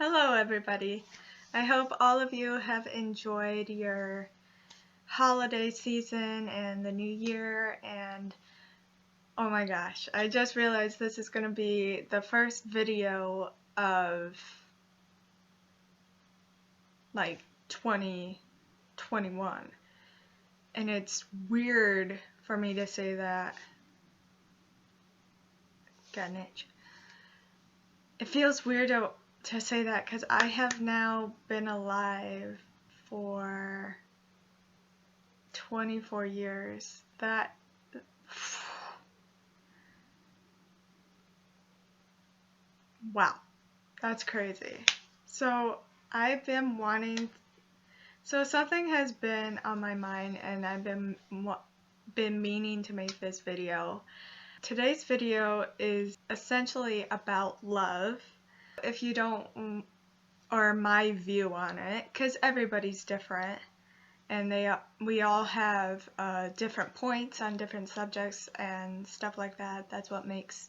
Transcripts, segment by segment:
Hello everybody. I hope all of you have enjoyed your holiday season and the new year, and oh my gosh, I just realized this is going to be the first video of like 2021, and it's weird for me to say that. Got an itch. It feels weird to say that because I have now been alive for 24 years. Wow, that's crazy. So I've been something has been on my mind, and I've been meaning to make this video. Today's video is essentially about love. If you don't, or my view on it, because everybody's different, and we all have different points on different subjects and stuff like that. That's what makes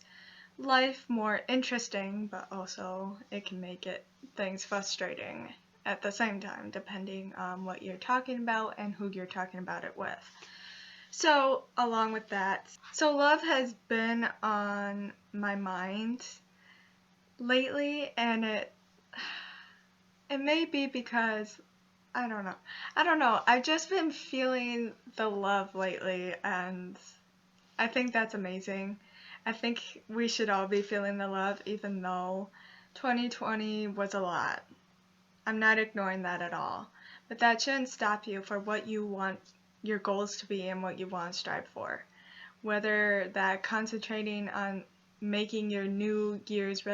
life more interesting, but also it can make things frustrating at the same time, depending on what you're talking about and who you're talking about it with. So along with that, love has been on my mind lately, and it may be because I don't know. I've just been feeling the love lately, and I think that's amazing. I think we should all be feeling the love, even though 2020 was a lot. I'm not ignoring that at all. But that shouldn't stop you for what you want your goals to be and what you want to strive for. Whether that concentrating on making your New Year's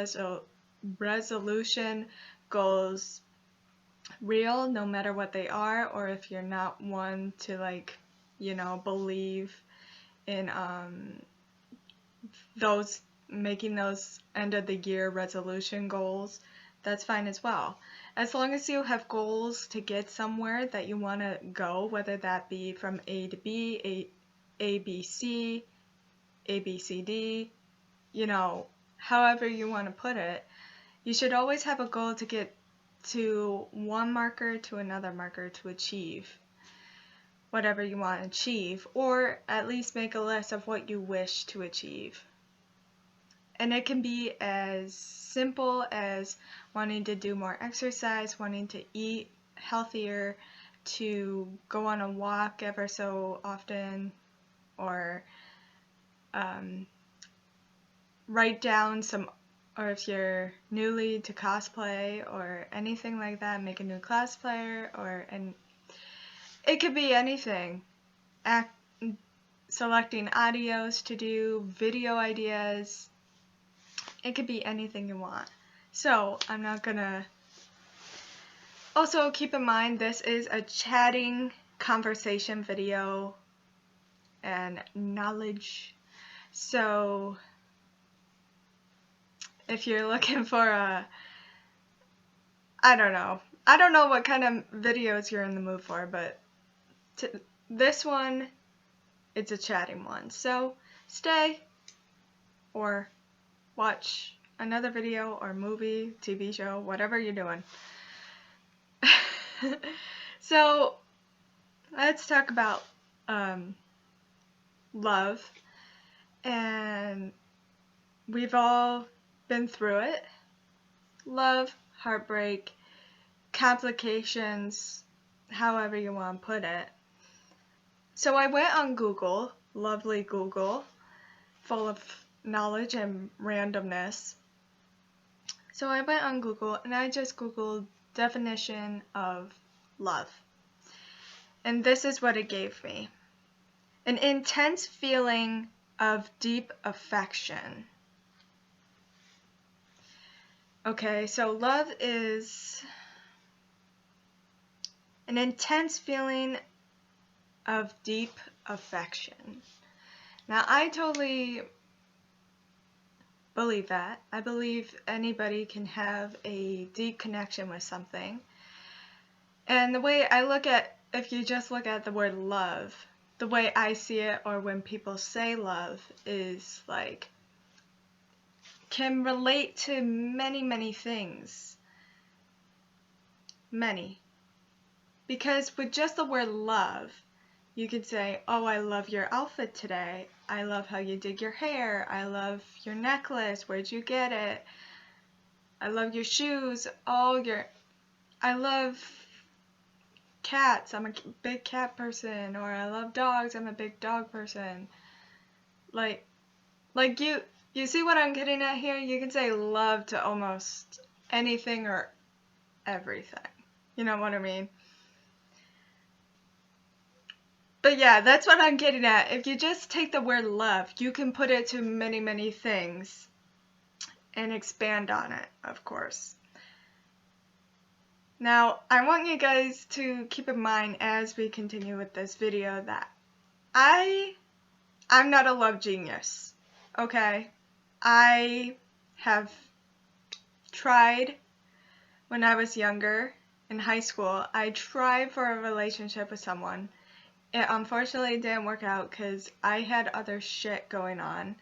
resolution goals real, no matter what they are, or if you're not one to believe in making those end of the year resolution goals, that's fine as well. As long as you have goals to get somewhere that you want to go, whether that be from A to B, A, B, C, A, B, C, D, however you want to put it, you should always have a goal to get to one marker to another marker to achieve whatever you want to achieve, or at least make a list of what you wish to achieve. And it can be as simple as wanting to do more exercise, wanting to eat healthier, to go on a walk ever so often, or write down or if you're newly to cosplay or anything like that, make a new cosplayer, and it could be anything. Selecting audios to do, video ideas. It could be anything you want. So I'm not gonna. Also, keep in mind this is a chatting conversation video and knowledge. So if you're looking for I don't know what kind of videos you're in the mood for, but this one, it's a chatting one. So stay or watch another video or movie, TV show, whatever you're doing. So let's talk about love. And we've all been through it. Love, heartbreak, complications, however you want to put it. So I went on Google, lovely Google, full of knowledge and randomness. So I went on Google and I just Googled definition of love. And this is what it gave me. An intense feeling of deep affection. Okay, so love is an intense feeling of deep affection. Now, I totally believe that. I believe anybody can have a deep connection with something. And the way I look at, if you just look at the word love, the way I see it, or when people say love, is can relate to many, many things. Many. Because with just the word love, you could say, oh, I love your outfit today. I love how you did your hair. I love your necklace. Where'd you get it? I love your shoes. I love cats. I'm a big cat person. Or I love dogs. I'm a big dog person. Like you see what I'm getting at here? You can say love to almost anything or everything. You know what I mean? But yeah, that's what I'm getting at. If you just take the word love, you can put it to many, many things and expand on it, of course. Now, I want you guys to keep in mind as we continue with this video that I'm not a love genius, okay? I have tried when I was younger, in high school, I tried for a relationship with someone. It unfortunately didn't work out because I had other shit going on,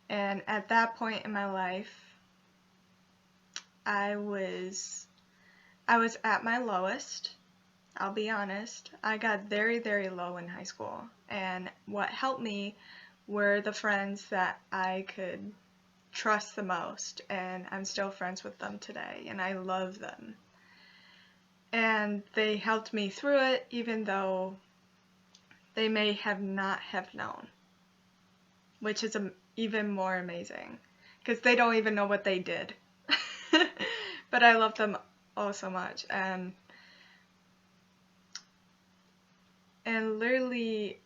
and at that point in my life, I was at my lowest. I'll be honest. I got very, very low in high school, and what helped me were the friends that I could trust the most, and I'm still friends with them today, and I love them. And they helped me through it, even though they may have not have known, which is even more amazing, because they don't even know what they did. But I love them all so much, and literally,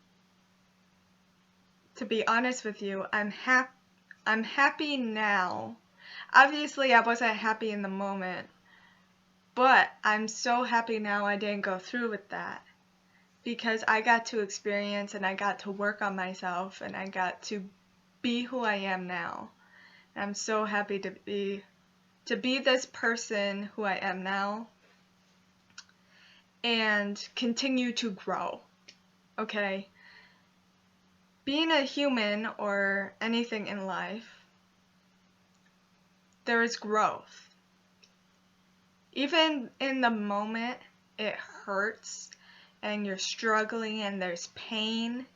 to be honest with you, I'm happy now. Obviously, I wasn't happy in the moment, but I'm so happy now I didn't go through with that, because I got to experience and I got to work on myself and I got to be who I am now. And I'm so happy to be this person who I am now and continue to grow, okay? Being a human or anything in life, there is growth. Even in the moment it hurts and you're struggling and there's pain,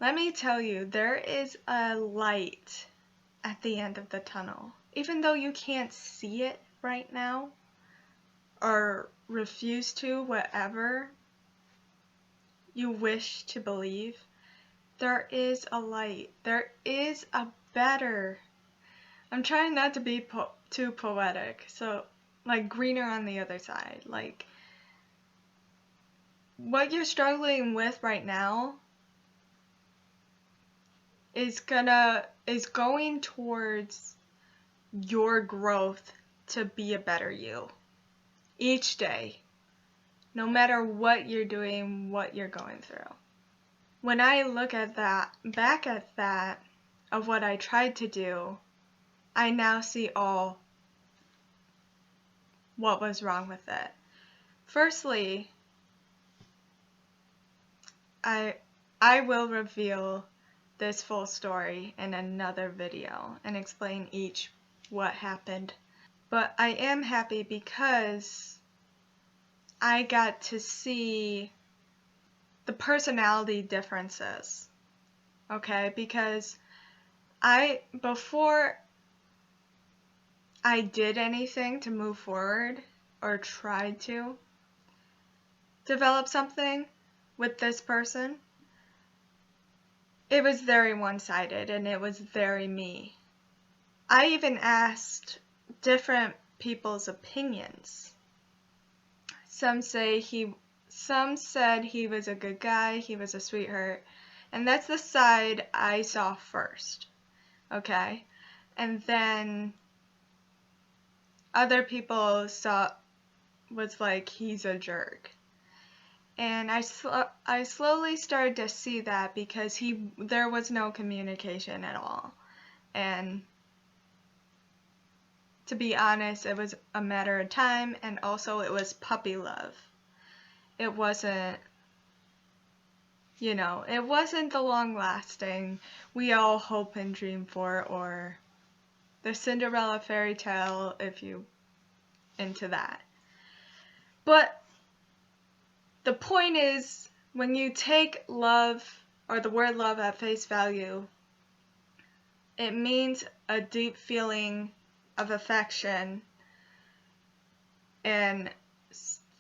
let me tell you, there is a light at the end of the tunnel. Even though you can't see it right now, or refuse to, whatever you wish to believe, there is a light. There is a better. I'm trying not to be too poetic, so like greener on the other side. Like, what you're struggling with right now is going towards your growth to be a better you each day, no matter what you're doing, what you're going through. When I look at that, back at that, of what I tried to do, I now see all what was wrong with it. Firstly, I will reveal this full story in another video and explain each what happened. But I am happy because I got to see the personality differences, okay? Because before I did anything to move forward or tried to develop something with this person, it was very one-sided and it was very me. I even asked different people's opinions. Some said he was a good guy, he was a sweetheart, and that's the side I saw first, okay? And then other people was like, he's a jerk. And I slowly started to see that because there was no communication at all. And to be honest, it was a matter of time, and also it was puppy love. It wasn't, it wasn't the long-lasting we all hope and dream for, or the Cinderella fairy tale, if you into that. But the point is, when you take love or the word love at face value, it means a deep feeling of affection, and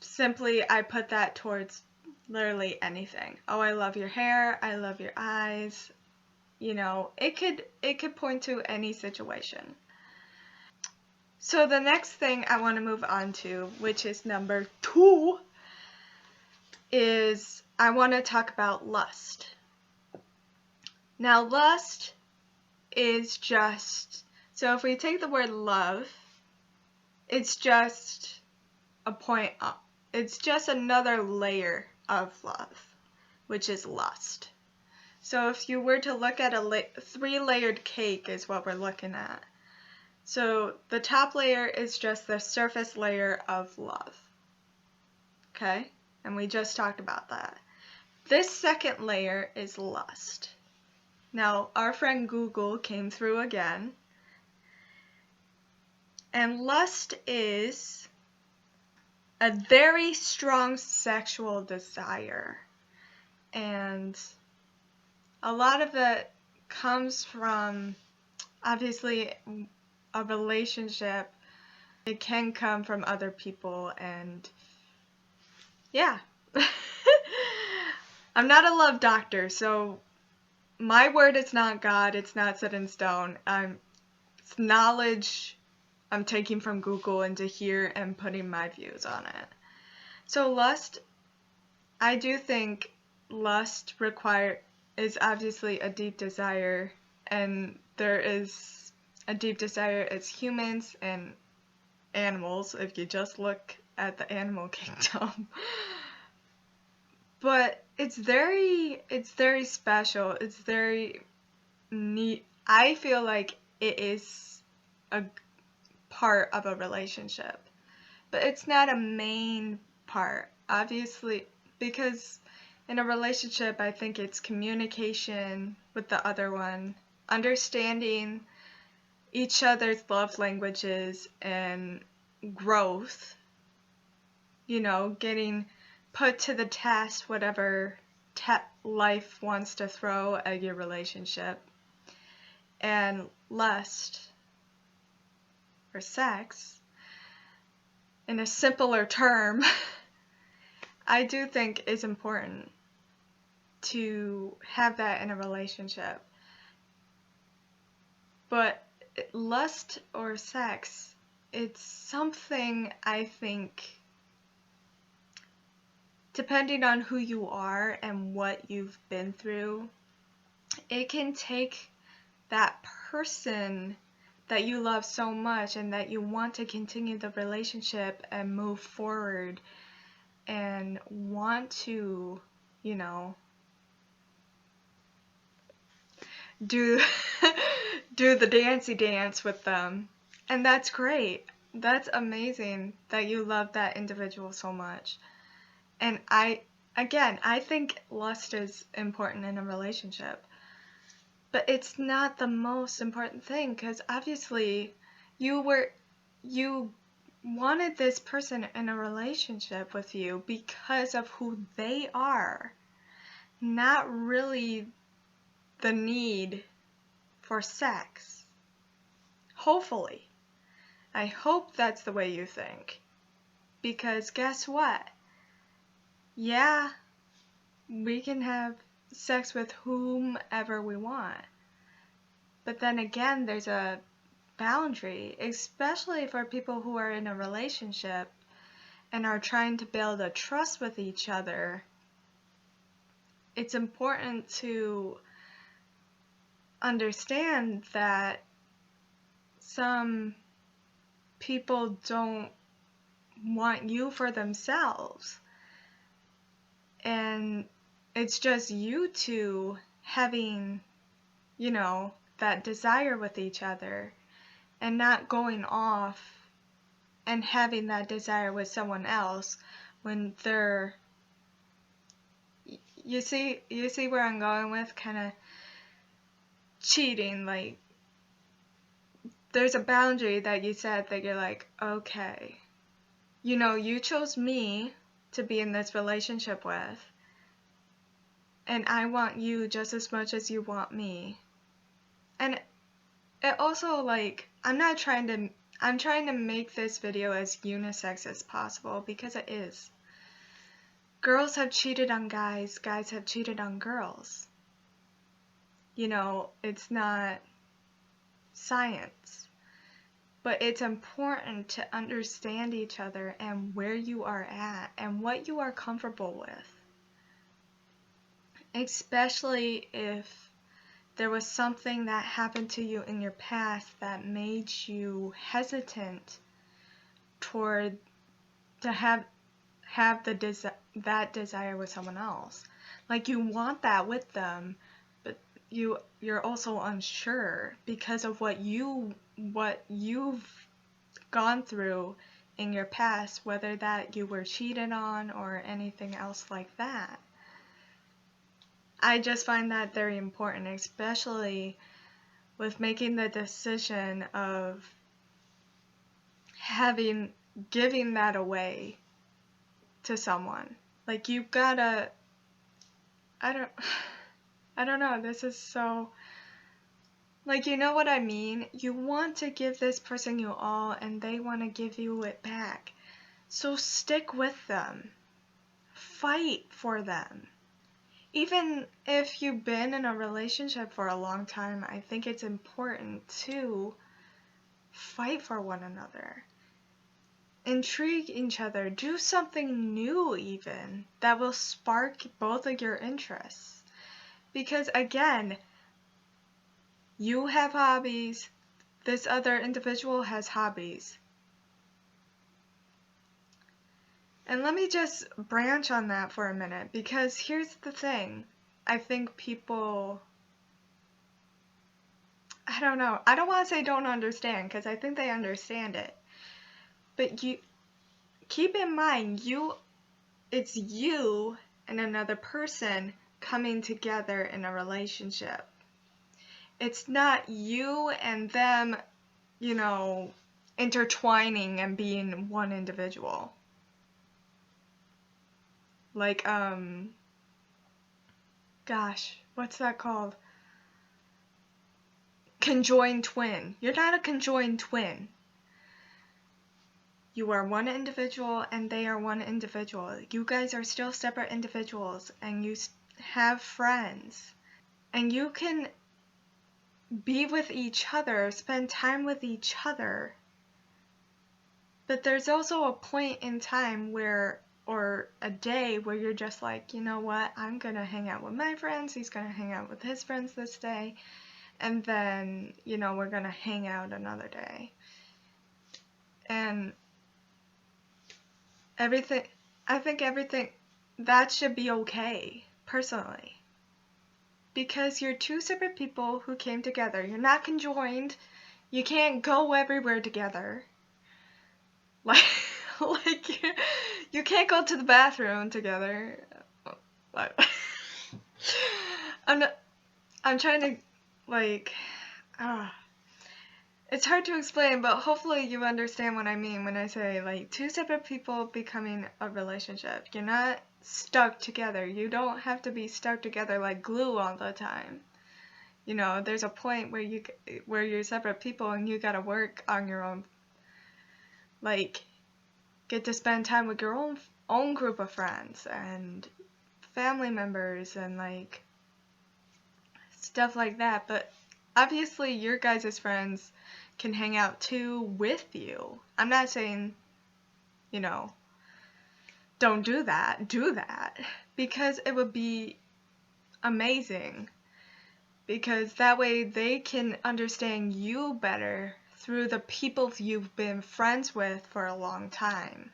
simply I put that towards literally anything. Oh, I love your hair, I love your eyes. You know, it could point to any situation. So the next thing I want to move on to, which is number 2, is I want to talk about lust. Now, lust is just, so if we take the word love, it's just a point up. It's just another layer of love, which is lust. So if you were to look at a 3-layered cake is what we're looking at. So the top layer is just the surface layer of love. Okay? And we just talked about that. This second layer is lust. Now, our friend Google came through again. And lust is a very strong sexual desire. And a lot of it comes from, obviously, a relationship. It can come from other people, and yeah. I'm not a love doctor, so my word is not God. It's not set in stone. It's knowledge I'm taking from Google into here and putting my views on it. So lust, I do think lust is obviously a deep desire, and there is a deep desire as humans and animals, if you just look at the animal kingdom. But it's very special. It's very neat. I feel like it is a part of a relationship, but it's not a main part, obviously, because in a relationship, I think it's communication with the other one, understanding each other's love languages, and growth, you know, getting put to the test, whatever life wants to throw at your relationship. And lust, or sex, in a simpler term, I do think is important to have that in a relationship. But lust or sex, it's something I think, depending on who you are and what you've been through, it can take that person that you love so much and that you want to continue the relationship and move forward and want to, you know, do the dancey dance with them. And that's great. That's amazing that you love that individual so much. And I think lust is important in a relationship. But it's not the most important thing, because obviously you wanted this person in a relationship with you because of who they are, not really the need for sex. Hopefully. I hope that's the way you think. Because guess what? Yeah, we can have sex with whomever we want. But then again, there's a boundary, especially for people who are in a relationship and are trying to build a trust with each other. It's important to understand that some people don't want you for themselves. And it's just you two having, you know, that desire with each other and not going off and having that desire with someone else when they're, you see where I'm going with kind of cheating. Like, there's a boundary that you set that you're like, okay, you know, you chose me to be in this relationship with, and I want you just as much as you want me. And it also, like, I'm trying to make this video as unisex as possible, because it is. Girls have cheated on guys, guys have cheated on girls. You know, it's not science. But it's important to understand each other and where you are at and what you are comfortable with. Especially if there was something that happened to you in your past that made you hesitant toward to have that desire with someone else. Like, you want that with them, but you're also unsure because of what you've gone through in your past, whether that you were cheated on or anything else like that. I just find that very important, especially with making the decision of giving that away to someone. Like, you've gotta, I don't know, this is so, like, you know what I mean? You want to give this person you all, and they want to give you it back. So stick with them. Fight for them. Even if you've been in a relationship for a long time, I think it's important to fight for one another. Intrigue each other. Do something new even that will spark both of your interests. Because again, you have hobbies, this other individual has hobbies. And let me just branch on that for a minute, because here's the thing. I think people, I don't know, I don't want to say don't understand, because I think they understand it. But you keep in mind, it's you and another person coming together in a relationship. It's not you and them, you know, intertwining and being one individual. Like, gosh, what's that called? Conjoined twin. You're not a conjoined twin. You are one individual and they are one individual. You guys are still separate individuals, and you have friends. And you can be with each other, spend time with each other. But there's also a point in time where, or a day where you're just like, you know what, I'm gonna hang out with my friends, he's gonna hang out with his friends this day, and then, you know, we're gonna hang out another day. And I think everything, that should be okay, personally. Because you're two separate people who came together. You're not conjoined. You can't go everywhere together. Like you can't go to the bathroom together. I'm trying to, like, it's hard to explain, but hopefully you understand what I mean when I say, like, two separate people becoming a relationship. You're not stuck together. You don't have to be stuck together like glue all the time. You know, there's a point where you're separate people and you gotta work on your own, like, get to spend time with your own group of friends and family members and, like, stuff like that. But obviously your guys' friends can hang out too with you. I'm not saying, you know, don't do that. Do that. Because it would be amazing. Because that way they can understand you better through the people you've been friends with for a long time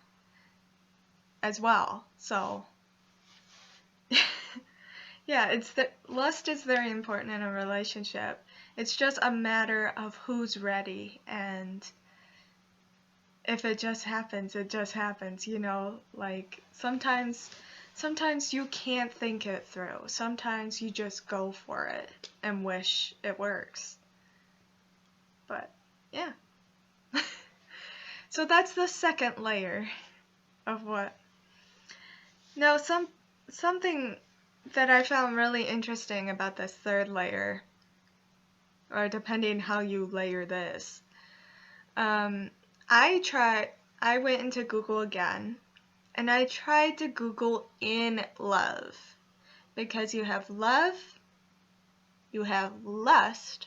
as well. So yeah, lust is very important in a relationship. It's just a matter of who's ready, and if it just happens, it just happens, you know? Like, sometimes you can't think it through. Sometimes you just go for it and wish it works. But, yeah. So that's the second layer. Of what? No, something that I found really interesting about this third layer, or depending how you layer this. I went into Google again, and I tried to Google in love, because you have love, you have lust,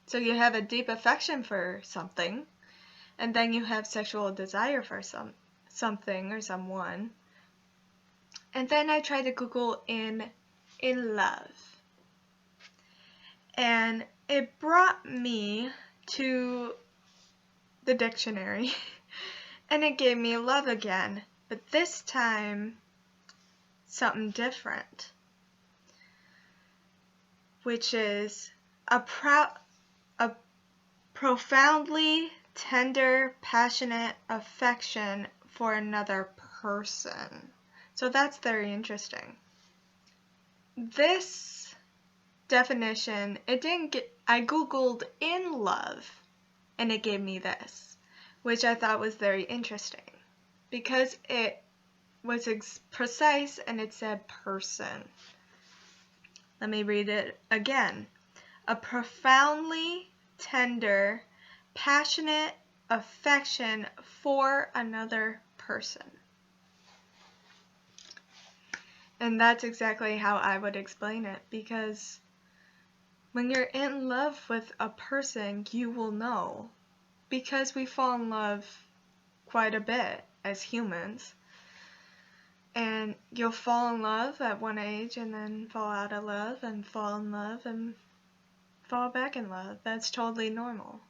so you have a deep affection for something, and then you have sexual desire for something or someone. And then I tried to Google in love, and it brought me to the dictionary, and it gave me love again, but this time something different, which is a profoundly tender, passionate affection for another person. So that's very interesting. This definition, I Googled in love, and it gave me this, which I thought was very interesting, because it was precise and it said person. Let me read it again. A profoundly tender, passionate affection for another person. And that's exactly how I would explain it, because when you're in love with a person, you will know, because we fall in love quite a bit as humans. And you'll fall in love at one age and then fall out of love and fall in love and fall back in love. That's totally normal.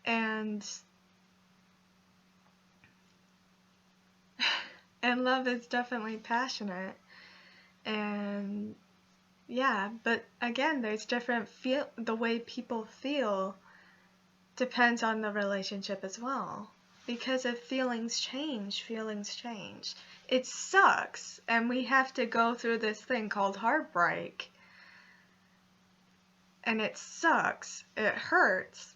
And love is definitely passionate. And yeah, but again, there's different the way people feel depends on the relationship as well. Because if feelings change, It sucks, and we have to go through this thing called heartbreak. And it sucks, it hurts.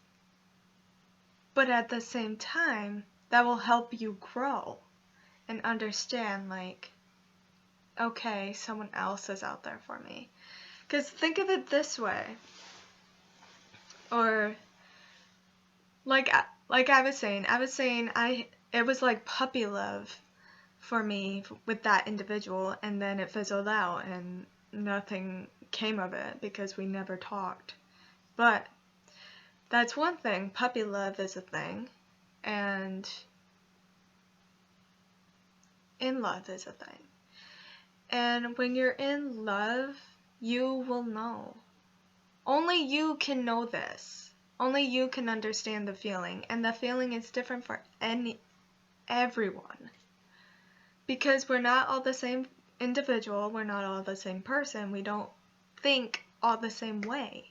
But at the same time, that will help you grow and understand, like, okay, someone else is out there for me. Because think of it this way. Or like I was saying, it was like puppy love for me with that individual, and then it fizzled out and nothing came of it because we never talked. But that's one thing. Puppy love is a thing, and in love is a thing. And when you're in love, you will know. Only you can know this. Only you can understand the feeling, and the feeling is different for everyone. Because we're not all the same individual, we're not all the same person, we don't think all the same way.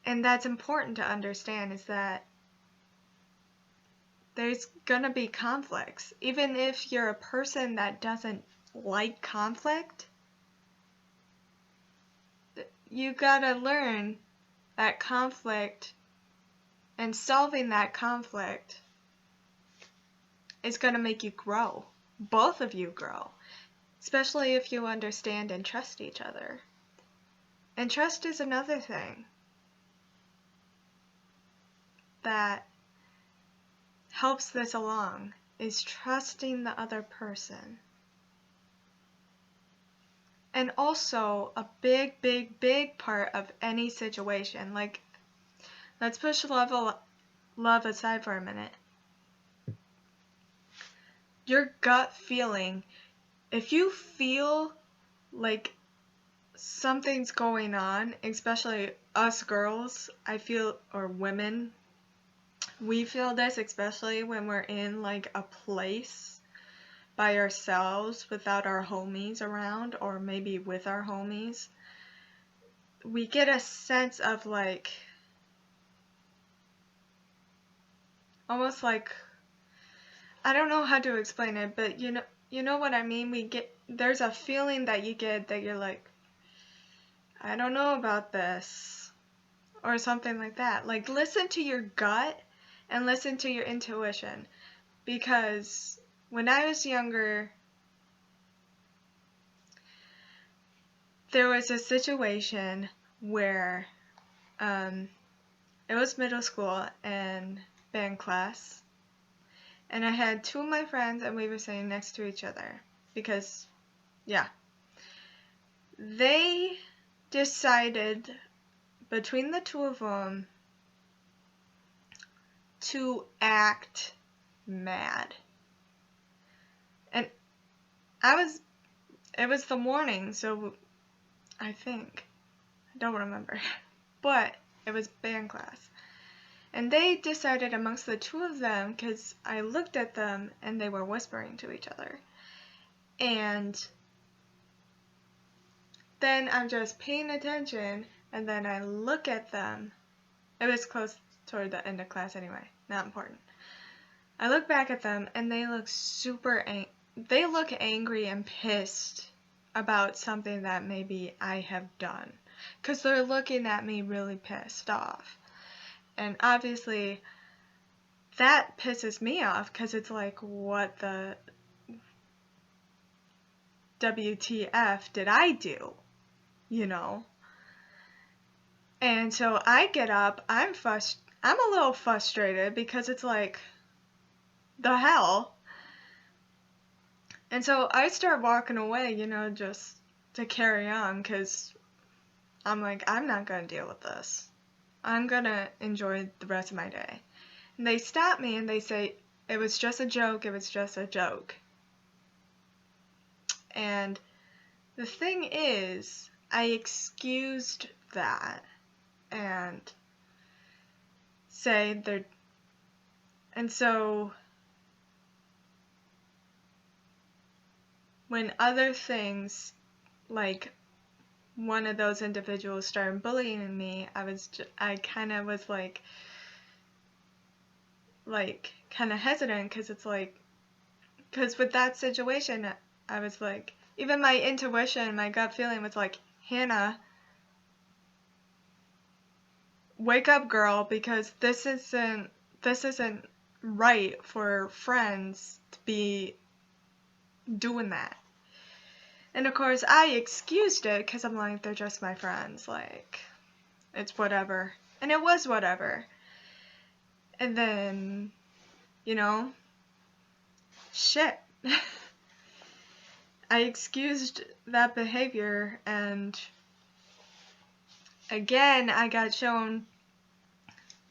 And that's important to understand, is that there's gonna be conflicts. Even if you're a person that doesn't like conflict, you gotta learn that conflict, and solving that conflict is gonna make you grow. Both of you grow. Especially if you understand and trust each other. And trust is another thing that helps this along, is trusting the other person. And also a big, big, big part of any situation, like, let's push love aside for a minute. Your gut feeling, if you feel like something's going on, especially us girls, or women, we feel this especially when we're in like a place by ourselves without our homies around, or maybe with our homies. We get a sense of like, almost like, I don't know how to explain it, but you know what I mean? There's a feeling that you get that you're like, I don't know about this, or something like that. Like, listen to your gut and listen to your intuition. Because when I was younger, there was a situation where it was middle school and band class, and I had two of my friends and we were sitting next to each other because, yeah, they decided between the two of them to act mad. And it was the morning, so I don't remember, but it was band class. And they decided amongst the two of them, because I looked at them and they were whispering to each other. And then I'm just paying attention, and then I look at them. It was close toward the end of class anyway, not important. I look back at them and they look they look angry and pissed about something that maybe I have done. Because they're looking at me really pissed off. And obviously, that pisses me off because it's like, what the WTF did I do? You know? And so I get up, I'm a little frustrated because it's like, the hell? And so I start walking away, just to carry on, because I'm like, I'm not going to deal with this. I'm going to enjoy the rest of my day. And they stop me and they say, it was just a joke, it was just a joke. And the thing is, I excused that and and so when other things, like one of those individuals started bullying me, I kind of was like kind of hesitant, because with that situation, I was like, even my intuition, my gut feeling was like, Hannah, wake up, girl, because this isn't right for friends to be doing that. And of course, I excused it because I'm like, they're just my friends, like, it's whatever. And it was whatever. And then, shit. I excused that behavior, and again, I got shown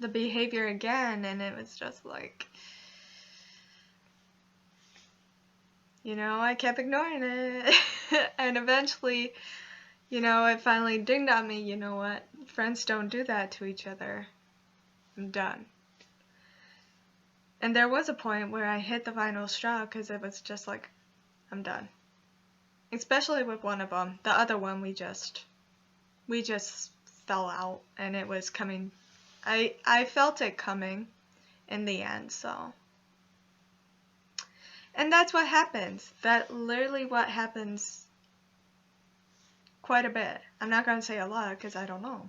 the behavior again, and it was just like, I kept ignoring it. And eventually, it finally dinged on me, you know what? Friends don't do that to each other. I'm done. And there was a point where I hit the final straw because it was just like, I'm done. Especially with one of them. The other one, we just fell out, and it was coming. I felt it coming in the end, so. And that's what happens. That literally what happens quite a bit. I'm not going to say a lot because I don't know.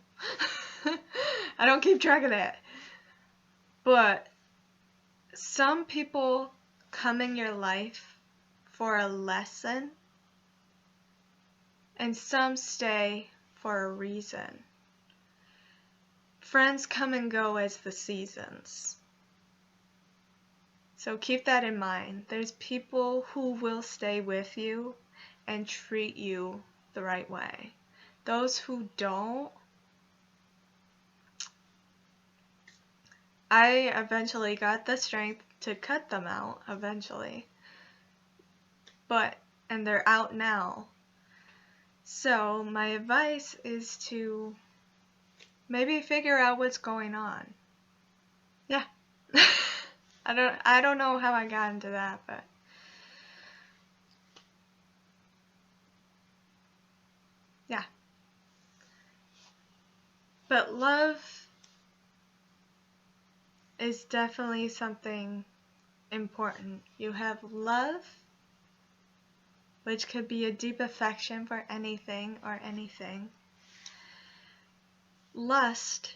I don't keep track of that. But some people come in your life for a lesson, and some stay for a reason. Friends come and go as the seasons. So keep that in mind. There's people who will stay with you and treat you the right way. Those who don't, I eventually got the strength to cut them out eventually. And they're out now. So my advice is to maybe figure out what's going on. Yeah. I don't know how I got into that, but yeah. But love is definitely something important. You have love, which could be a deep affection for anything or anything. Lust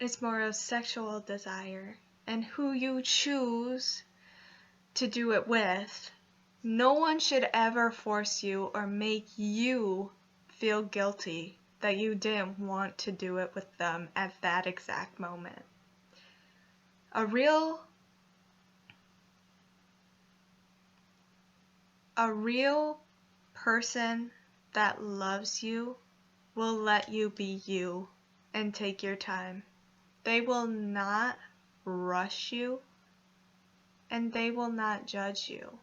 is more of sexual desire, and who you choose to do it with. No one should ever force you or make you feel guilty that you didn't want to do it with them at that exact moment. A real person that loves you will let you be you and take your time. They will not rush you, and they will not judge you.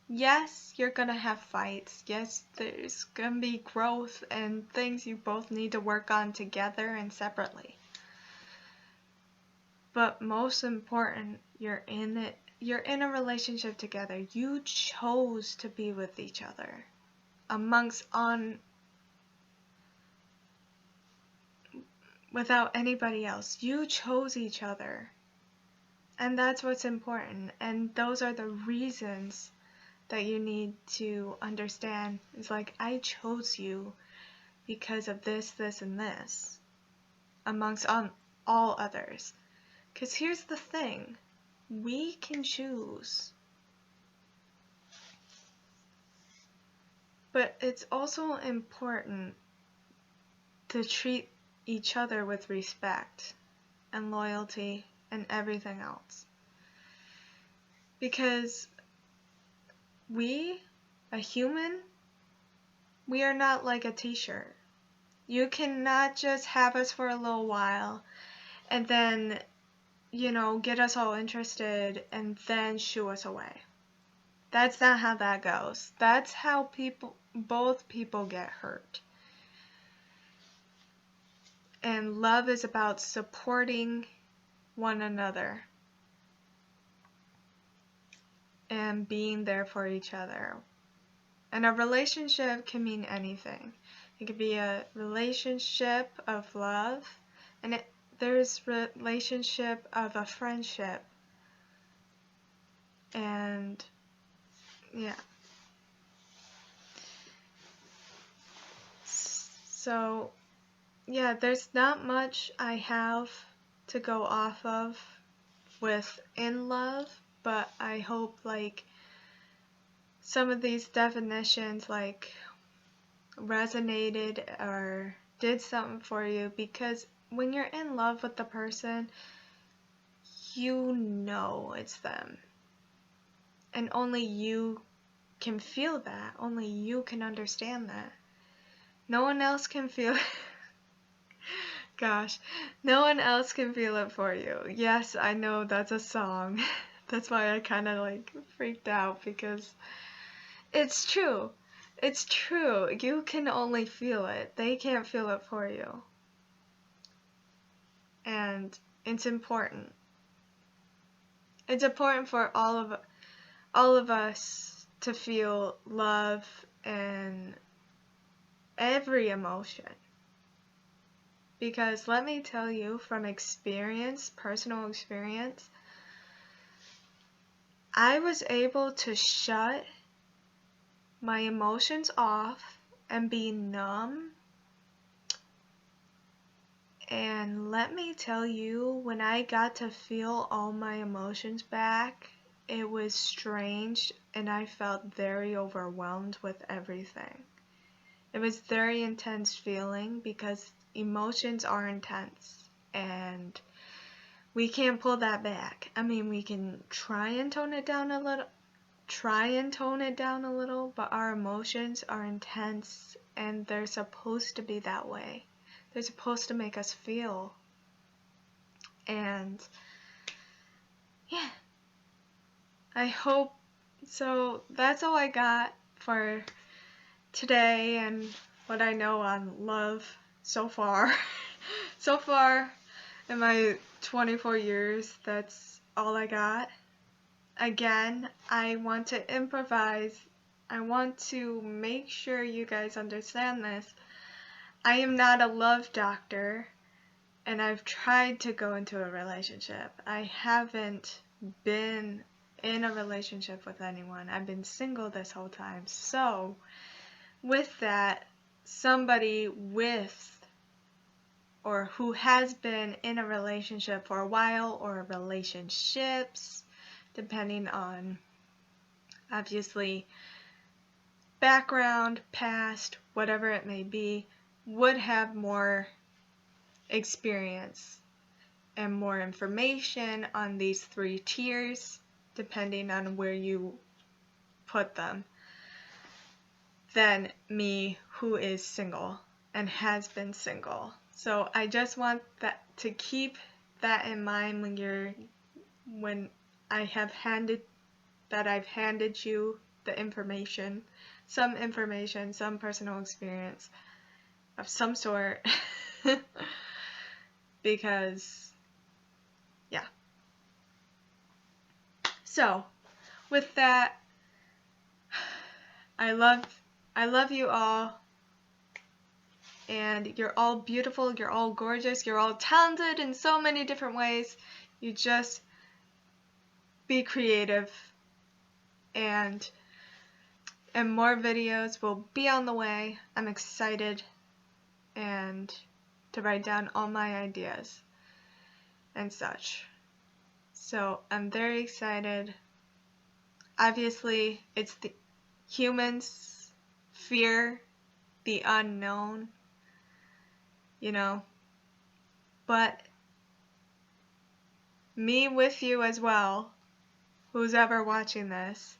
Yes, you're gonna have fights. Yes, there's gonna be growth and things you both need to work on together and separately. But most important, you're in a relationship together. You chose to be with each other. Without anybody else. You chose each other. And that's what's important. And those are the reasons that you need to understand. It's like, I chose you because of this, this, and this, amongst all others. Because here's the thing. We can choose. But it's also important to treat each other with respect and loyalty and everything else. Because a human, we are not like a t-shirt. You cannot just have us for a little while and then, get us all interested and then shoo us away. That's not how that goes. That's how both people get hurt. And love is about supporting one another and being there for each other. And a relationship can mean anything. It could be a relationship of love, and there's relationship of a friendship. And yeah. So yeah, there's not much I have to go off of with in love, but I hope some of these definitions resonated or did something for you, because when you're in love with the person, you know it's them. And only you can feel that. Only you can understand that. No one else can feel it. Gosh, no one else can feel it for you. Yes, I know that's a song. That's why I kind of freaked out, because it's true. It's true. You can only feel it. They can't feel it for you. And it's important. It's important for all of us to feel love and every emotion. Because let me tell you from experience, personal experience, I was able to shut my emotions off and be numb. And let me tell you, when I got to feel all my emotions back, it was strange, and I felt very overwhelmed with everything. It was very intense feeling, because emotions are intense, and we can't pull that back. I mean, we can try and tone it down a little, but our emotions are intense, and they're supposed to be that way. They're supposed to make us feel. And yeah, I hope so. That's all I got for today and what I know on love so far. So far in my 24 years, that's all I got. Again, I want to improvise. I want to make sure you guys understand this. I am not a love doctor, and I've tried to go into a relationship. I haven't been in a relationship with anyone. I've been single this whole time. So, with that, somebody with or who has been in a relationship for a while, or relationships, depending on obviously background, past, whatever it may be, would have more experience and more information on these 3 tiers, depending on where you put them, than me, who is single and has been single. So I just want that to keep that in mind when I've handed you the information, some personal experience of some sort, because yeah. So with that, I love you all, and you're all beautiful, you're all gorgeous, you're all talented in so many different ways. You just be creative, and more videos will be on the way. I'm excited and to write down all my ideas and such. So I'm very excited. Obviously, it's the humans fear the unknown, you know, but me with you as well, who's ever watching this,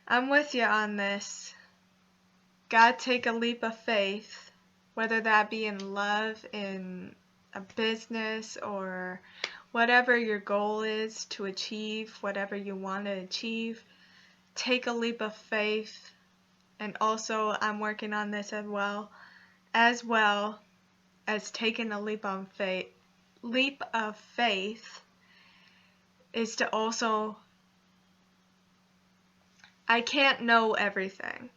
I'm with you on this. Gotta take a leap of faith, whether that be in love, in a business, or whatever your goal is to achieve, whatever you want to achieve. Take a leap of faith. And also, I'm working on this as well as taking a leap of faith is to also, I can't know everything.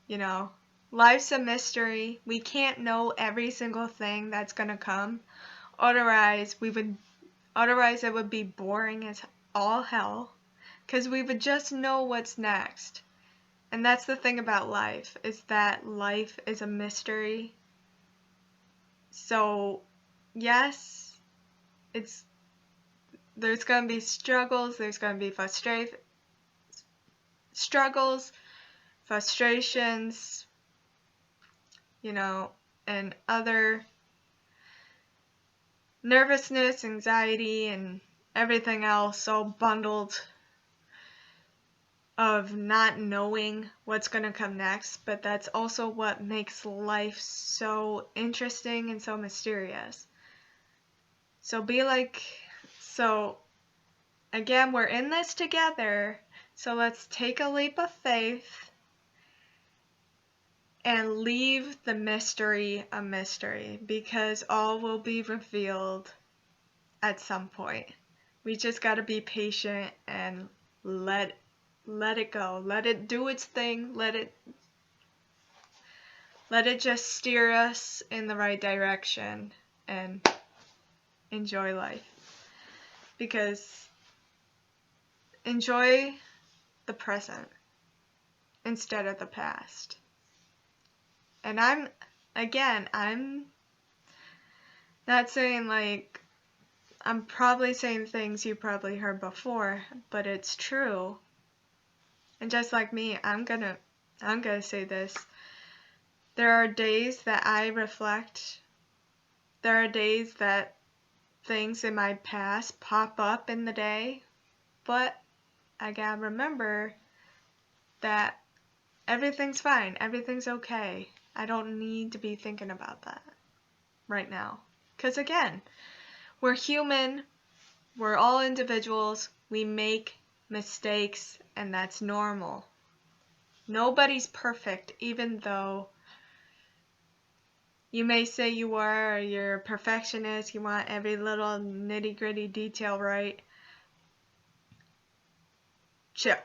You know, life's a mystery. We can't know every single thing that's gonna come. Otherwise it would be boring as all hell, because we would just know what's next. And that's the thing about life, is that life is a mystery. So yes, there's gonna be struggles, there's gonna be frustrations, you know, and other nervousness, anxiety, and everything else all bundled of not knowing what's going to come next. But that's also what makes life so interesting and so mysterious. So again, we're in this together, so let's take a leap of faith and leave the mystery a mystery, because all will be revealed at some point. We just gotta be patient and let it go. Let it do its thing. Let it just steer us in the right direction, and enjoy life. Because enjoy the present instead of the past. And I'm not saying, like, I'm probably saying things you probably heard before, but it's true. And just like me, I'm gonna say this. There are days that I reflect. There are days that things in my past pop up in the day, but I gotta remember that everything's fine, everything's okay. I don't need to be thinking about that right now. Because again, we're human, we're all individuals, we make mistakes, and that's normal. Nobody's perfect, even though you may say you are, or you're a perfectionist, you want every little nitty-gritty detail right. Chill.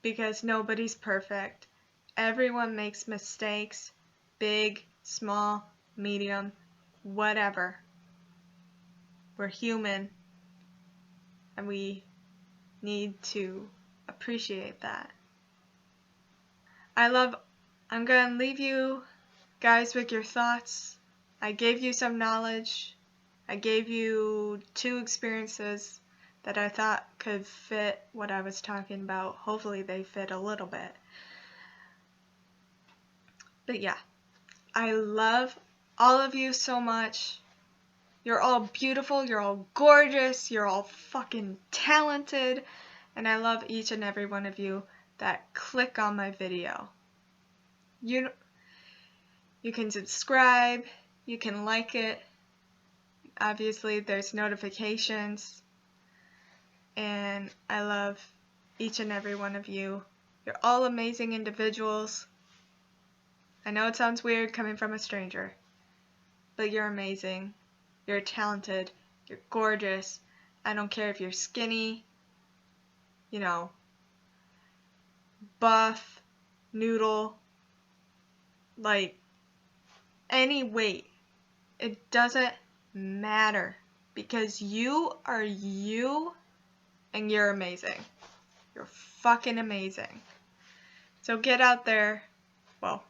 Because nobody's perfect. Everyone makes mistakes, big, small, medium, whatever. We're human, and we need to appreciate that. I'm gonna leave you guys with your thoughts I gave you some knowledge. I gave you 2 experiences that I thought could fit what I was talking about. Hopefully they fit a little bit. But yeah, I love all of you so much. You're all beautiful, you're all gorgeous, you're all fucking talented, and I love each and every one of you that click on my video. You can subscribe, you can like it. Obviously, there's notifications, and I love each and every one of you. You're all amazing individuals. I know it sounds weird coming from a stranger, but you're amazing. You're talented. You're gorgeous. I don't care if you're skinny, you know, buff, noodle, like any weight. It doesn't matter, because you are you and you're amazing. You're fucking amazing. So get out there. Well,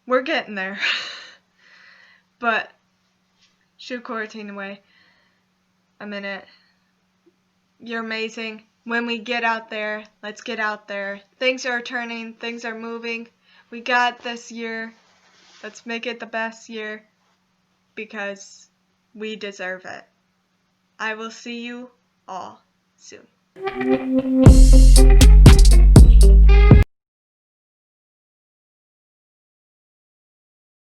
we're getting there. But shoot quarantine away a minute. You're amazing. When we get out there, let's get out there. Things are turning, things are moving. We got this year. Let's make it the best year, because we deserve it. I will see you all soon.